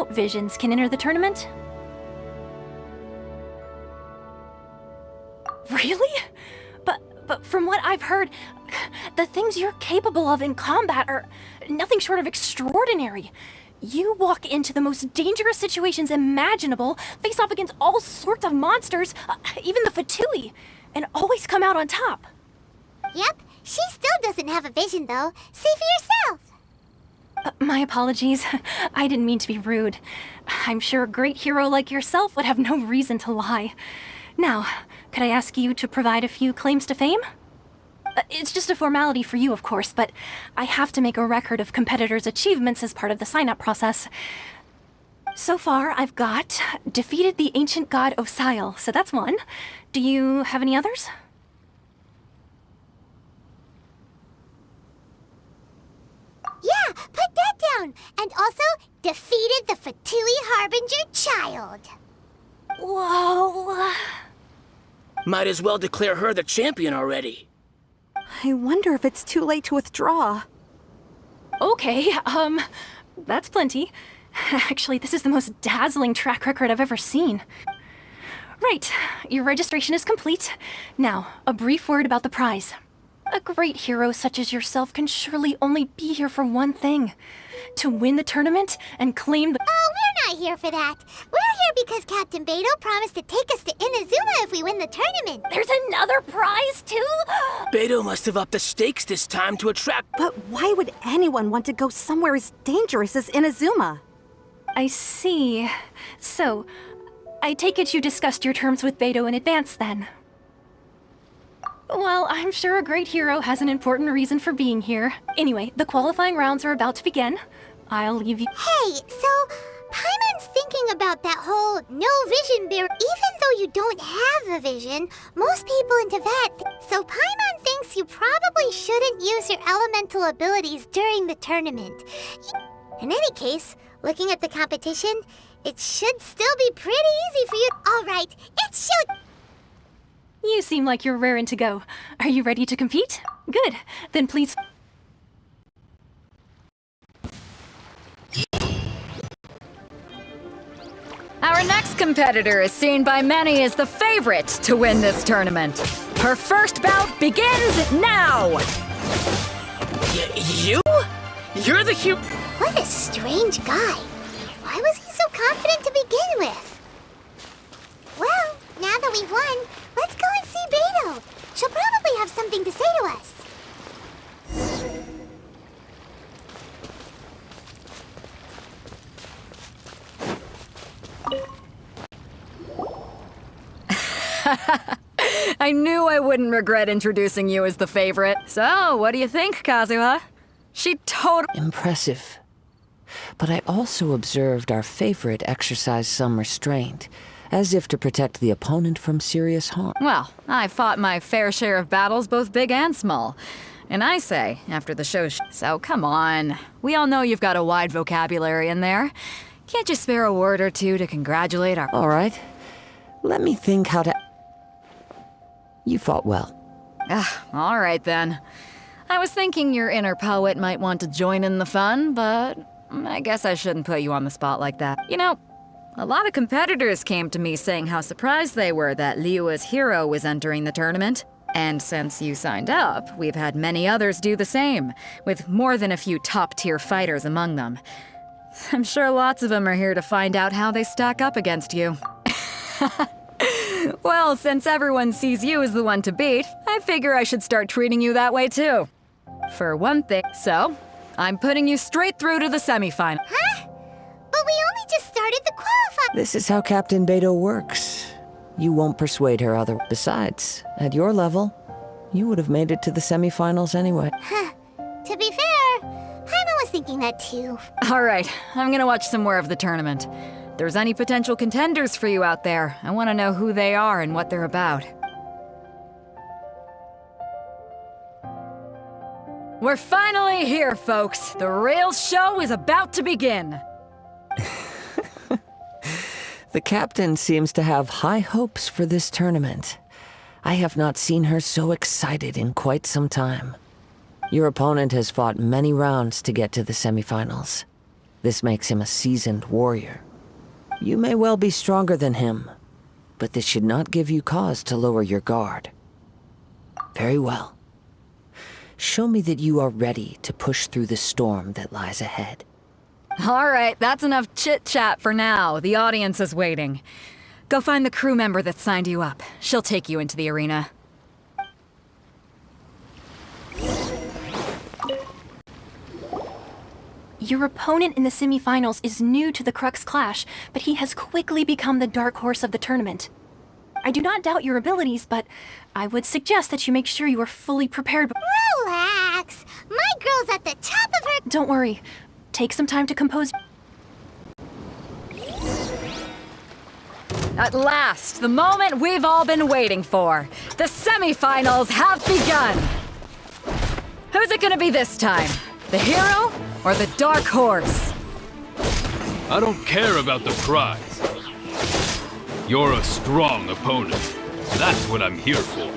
without visions can enter the tournament? Really? But from what I've heard, the things you're capable of in combat are nothing short of extraordinary. You walk into the most dangerous situations imaginable, face off against all sorts of monsters, even the Fatui, and always come out on top. Yep, she still doesn't have a vision though. See for yourself. My apologies. I didn't mean to be rude. I'm sure a great hero like yourself would have no reason to lie. Now, could I ask you to provide a few claims to fame? It's just a formality for you, of course, but I have to make a record of competitors' achievements as part of the sign-up process. So far, I've got defeated the ancient god Osial, so that's one. Do you have any others? Yeah, put that down. And also, defeated the Fatui Harbinger child. Whoa. Might as well declare her the champion already. I wonder if it's too late to withdraw. Okay, that's plenty. Actually, this is the most dazzling track record I've ever seen. Right, your registration is complete. Now, a brief word about the prize. A great hero such as yourself can surely only be here for one thing. To win the tournament and claim the— Oh, we're not here for that. We're here because Captain Beto promised to take us to Inazuma if we win the tournament. There's another prize, too? Beto must have upped the stakes this time to attract— But why would anyone want to go somewhere as dangerous as Inazuma? I see. So, I take it you discussed your terms with Beto in advance, then? Well, I'm sure a great hero has an important reason for being here. Anyway, the qualifying rounds are about to begin. I'll leave you— Hey, so Paimon's thinking about that whole no vision barrier. Even though you don't have a vision, most people in Tibet. So Paimon thinks you probably shouldn't use your elemental abilities during the tournament. In any case, looking at the competition, it should still be pretty easy for you. All right, it's shoot. You seem like you're raring to go. Are you ready to compete? Good. Then please— Our next competitor is seen by many as the favorite to win this tournament. Her first bout begins now! You? You're the hero— What a strange guy. Why was he so confident to begin with? Well, now that we've won, let's go and see Beto. She'll probably have something to say to us. I knew I wouldn't regret introducing you as the favorite. So, what do you think, Kazuha? She totally— Impressive. But I also observed our favorite exercise some restraint, as if to protect the opponent from serious harm. Well, I fought my fair share of battles, both big and small. And I say, after the show, so come on. We all know you've got a wide vocabulary in there. Can't you spare a word or two to congratulate our— All right. Let me think how to— You fought well. All right then. I was thinking your inner poet might want to join in the fun, but I guess I shouldn't put you on the spot like that. You know, a lot of competitors came to me saying how surprised they were that Liyue's hero was entering the tournament. And since you signed up, we've had many others do the same, with more than a few top-tier fighters among them. I'm sure lots of them are here to find out how they stack up against you. Well, since everyone sees you as the one to beat, I figure I should start treating you that way too. For one thing, so, I'm putting you straight through to the semifinal. Huh? But we only just started the qualifying. This is how Captain Beto works. You won't persuade her other— Besides, at your level, you would have made it to the semifinals anyway. Huh. To be fair, Paimon was thinking that too. All right, I'm gonna watch some more of the tournament. If there's any potential contenders for you out there, I want to know who they are and what they're about. We're finally here, folks. The real show is about to begin. The captain seems to have high hopes for this tournament. I have not seen her so excited in quite some time. Your opponent has fought many rounds to get to the semifinals. This makes him a seasoned warrior. You may well be stronger than him, but this should not give you cause to lower your guard. Very well. Show me that you are ready to push through the storm that lies ahead. All right, that's enough chit-chat for now. The audience is waiting. Go find the crew member that signed you up. She'll take you into the arena. Your opponent in the semifinals is new to the Crux Clash, but he has quickly become the dark horse of the tournament. I do not doubt your abilities, but I would suggest that you make sure you are fully prepared. Relax. My girl's at the top of her... Don't worry. Take some time to compose. At last, the moment we've all been waiting for. The semifinals have begun. Who's it gonna be this time? The hero or the dark horse? I don't care about the prize. You're a strong opponent. That's what I'm here for.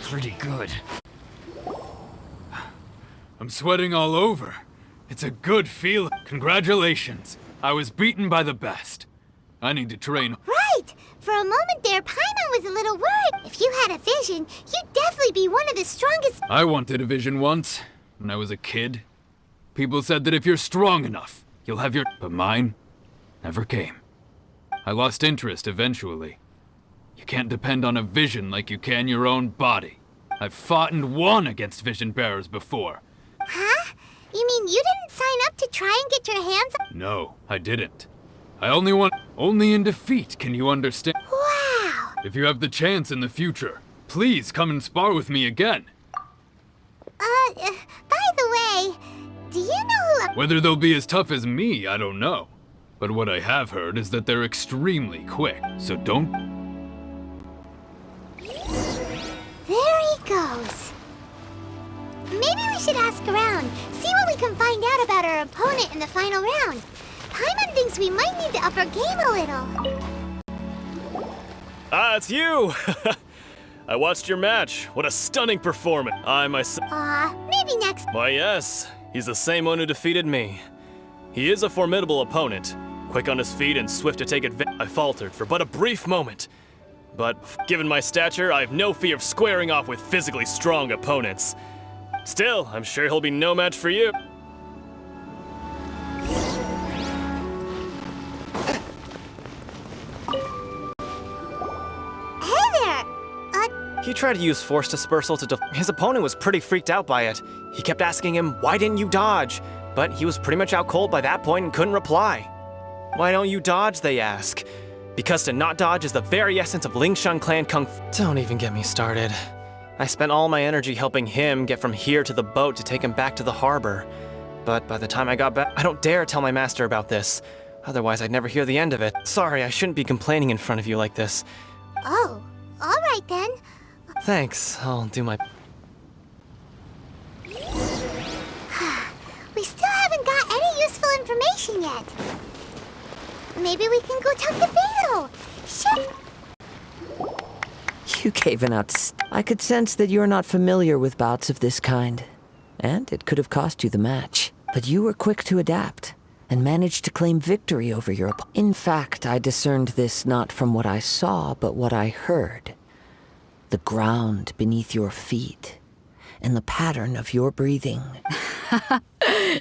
Pretty good. I'm sweating all over. It's a good feeling. Congratulations. I was beaten by the best. I need to train. Right! For a moment there, Paimon was a little worried. If you had a vision, you'd definitely be one of the strongest... I wanted a vision once, when I was a kid. People said that if you're strong enough, you'll have your... But mine never came. I lost interest eventually. You can't depend on a vision like you can your own body. I've fought and won against vision bearers before. Huh? You mean you didn't sign up to try and get your hands on... No, I didn't. I only want... Only in defeat can you understand. Wow! If you have the chance in the future, please come and spar with me again. By the way, do you know who... Whether they'll be as tough as me, I don't know. But what I have heard is that they're extremely quick, so don't... There he goes. Maybe we should ask around, see what we can find out about our opponent in the final round. Paimon thinks we might need to up our game a little. Ah, it's you! I watched your match. What a stunning performance. I myself... Maybe next... Why, yes. He's the same one who defeated me. He is a formidable opponent. Quick on his feet and swift to take advantage. I faltered for but a brief moment. But, given my stature, I have no fear of squaring off with physically strong opponents. Still, I'm sure he'll be no match for you. He tried to use force dispersal to his opponent was pretty freaked out by it. He kept asking him, why didn't you dodge? But he was pretty much out cold by that point and couldn't reply. Why don't you dodge, they ask. Because to not dodge is the very essence of Lingshan clan kung fu. Don't even get me started. I spent all my energy helping him get from here to the boat to take him back to the harbor. But by the time I got back, I don't dare tell my master about this. Otherwise, I'd never hear the end of it. Sorry, I shouldn't be complaining in front of you like this. Oh, all right then. Thanks, I'll do my... We still haven't got any useful information yet. Maybe we can go talk to Beetle. Shit. You gave an I could sense that you're not familiar with bouts of this kind, and it could have cost you the match. But you were quick to adapt, and managed to claim victory over your opponent. In fact, I discerned this not from what I saw, but what I heard. The ground beneath your feet, and the pattern of your breathing.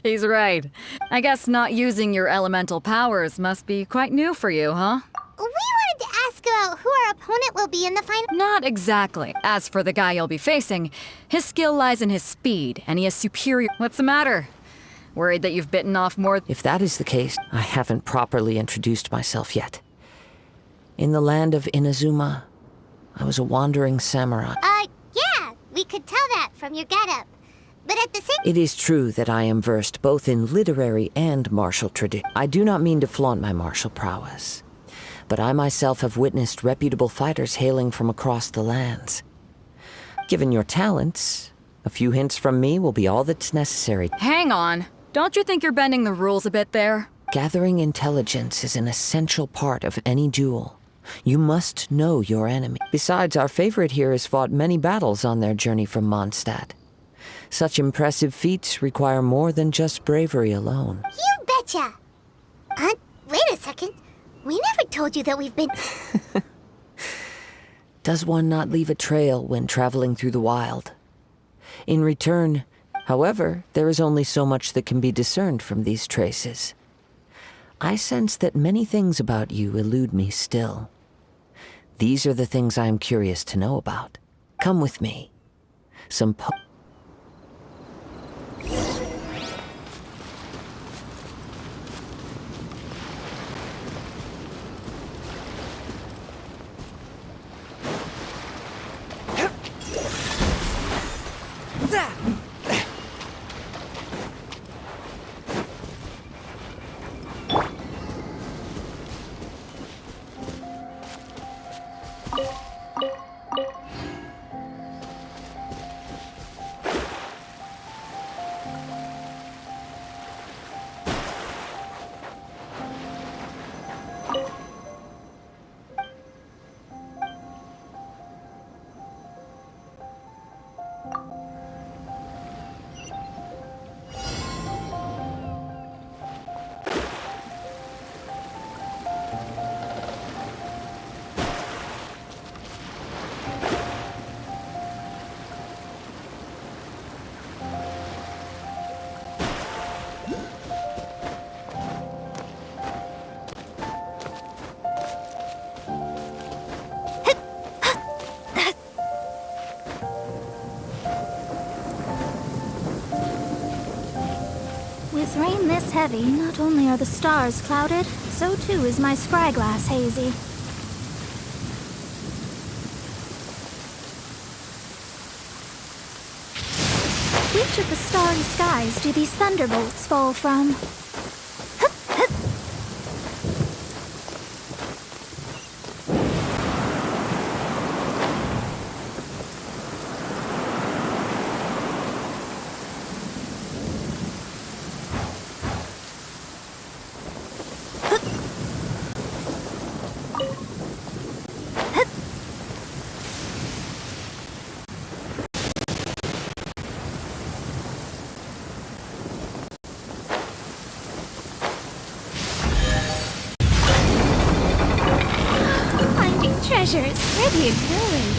He's right. I guess not using your elemental powers must be quite new for you, huh? We wanted to ask about who our opponent will be in the final... Not exactly. As for the guy you'll be facing, his skill lies in his speed, and he is superior. What's the matter? Worried that you've bitten off more? If that is the case, I haven't properly introduced myself yet. In the land of Inazuma, I was a wandering samurai. Yeah, we could tell that from your getup. But at the same... It is true that I am versed both in literary and martial tradition. I do not mean to flaunt my martial prowess, but I myself have witnessed reputable fighters hailing from across the lands. Given your talents, a few hints from me will be all that's necessary. Hang on. Don't you think you're bending the rules a bit there? Gathering intelligence is an essential part of any duel. You must know your enemy. Besides, our favorite here has fought many battles on their journey from Mondstadt. Such impressive feats require more than just bravery alone. You betcha! Wait a second. We never told you that we've been... Does one not leave a trail when traveling through the wild? In return, however, there is only so much that can be discerned from these traces. I sense that many things about you elude me still. These are the things I am curious to know about. Come with me. Some With rain this heavy, not only are the stars clouded, so too is my scryglass hazy. Which of the starry skies do these thunderbolts fall from? Treasure is pretty exhilarating.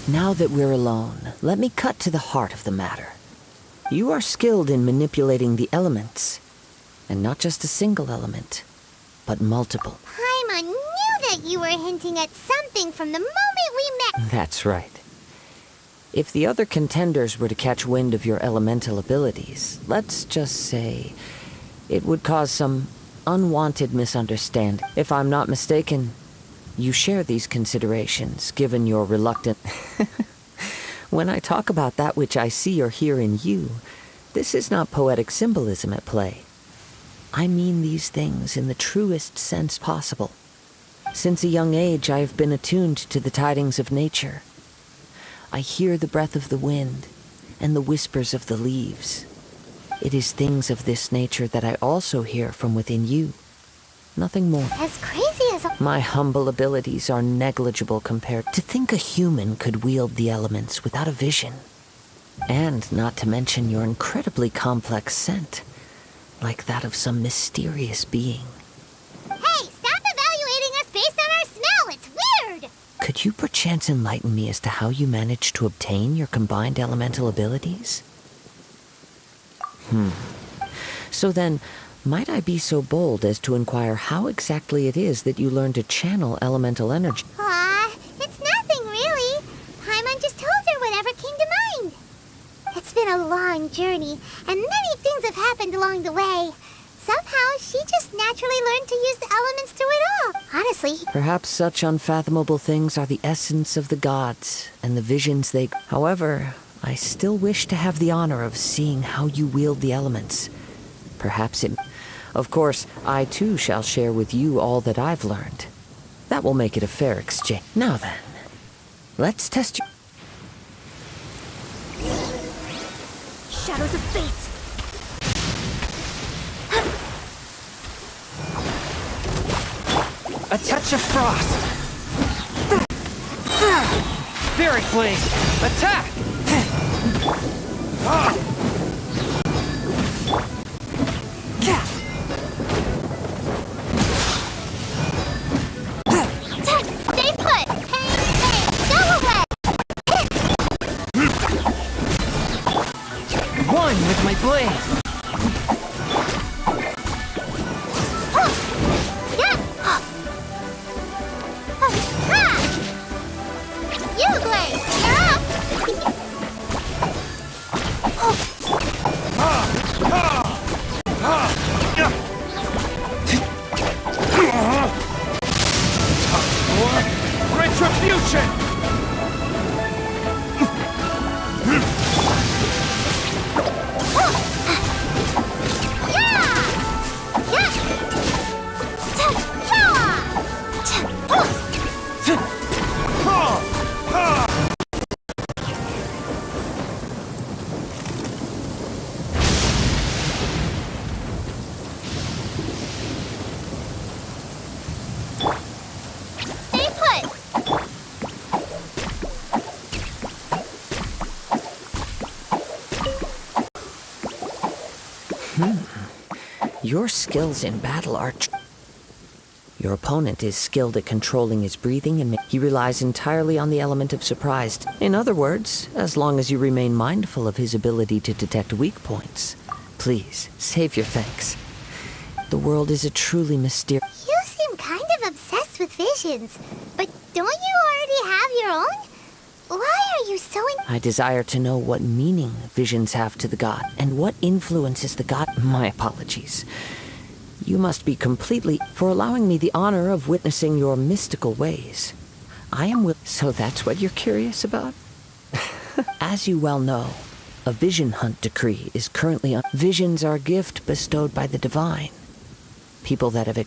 Now that we're alone, let me cut to the heart of the matter. You are skilled in manipulating the elements. And not just a single element, but multiple. Paimon knew that you were hinting at something from the moment we met. That's right. If the other contenders were to catch wind of your elemental abilities, let's just say it would cause some unwanted misunderstanding. If I'm not mistaken, you share these considerations, given your reluctant... When I talk about that which I see or hear in you, this is not poetic symbolism at play. I mean these things in the truest sense possible. Since a young age, I have been attuned to the tidings of nature. I hear the breath of the wind and the whispers of the leaves. It is things of this nature that I also hear from within you. Nothing more. As crazy as... My humble abilities are negligible compared to think a human could wield the elements without a vision. And not to mention your incredibly complex scent, like that of some mysterious being. Hey, stop evaluating us based on our smell! It's weird! Could you perchance enlighten me as to how you managed to obtain your combined elemental abilities? So then, might I be so bold as to inquire how exactly it is that you learned to channel elemental energy? It's nothing really. Paimon just told her whatever came to mind. It's been a long journey, and many things have happened along the way. Somehow, she just naturally learned to use the elements through it all. Honestly. Perhaps such unfathomable things are the essence of the gods, and the visions they... However, I still wish to have the honor of seeing how you wield the elements. Perhaps it... Of course, I too shall share with you all that I've learned. That will make it a fair exchange. Now then, let's test you... Shadows of fate! A touch of frost! Spirit Blade! Attack! Stay put! Hey, go away! One with my blade! You, Blade, you're up! Retribution! Stay put! Your skills in battle are... Your opponent is skilled at controlling his breathing and he relies entirely on the element of surprise. In other words, as long as you remain mindful of his ability to detect weak points, please, save your thanks. The world is a truly mysterious... You seem kind of obsessed with visions, but don't you already have your own? Why are you so I desire to know what meaning visions have to the god, and what influences the god... My apologies. You must be completely... for allowing me the honor of witnessing your mystical ways. I am So that's what you're curious about? As you well know, a vision hunt decree is currently on... Visions are a gift bestowed by the divine. People that have... are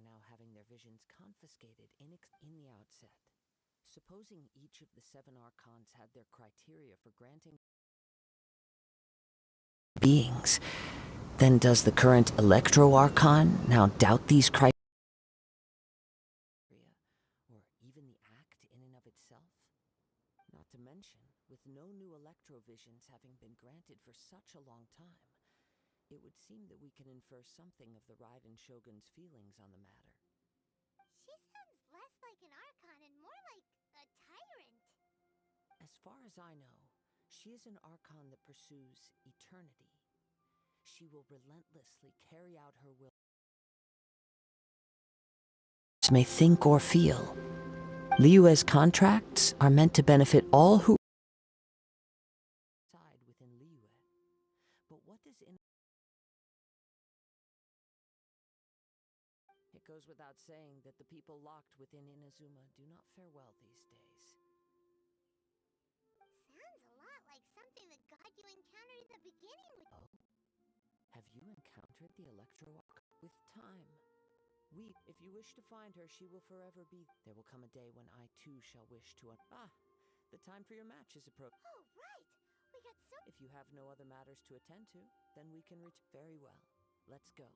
now having their visions confiscated in the outset. Supposing each of the 7 archons had their criteria for granting beings, then does the current Electro-Archon now doubt these criteria? Or even the act in and of itself? Not to mention, with no new Electro-Visions having been granted for such a long time, it would seem that we can infer something of the Raiden Shogun's feelings on the matter. She sounds less like an Archon and more like a tyrant. As far as I know, she is an Archon that pursues eternity. She will relentlessly carry out her will. May think or feel. Liyue's contracts are meant to benefit all who reside within Liyue. But what does It goes without saying that the people locked within Inazuma do not fare well these days. Sounds a lot like something the god you encountered in the beginning with. Oh? Have you encountered the Electro-Arc? With time. Weep. If you wish to find her, she will forever be. There will come a day when I too shall wish to the time for your match is approaching. Oh, right! We got so. If you have no other matters to attend to, then we can reach. Very well. Let's go.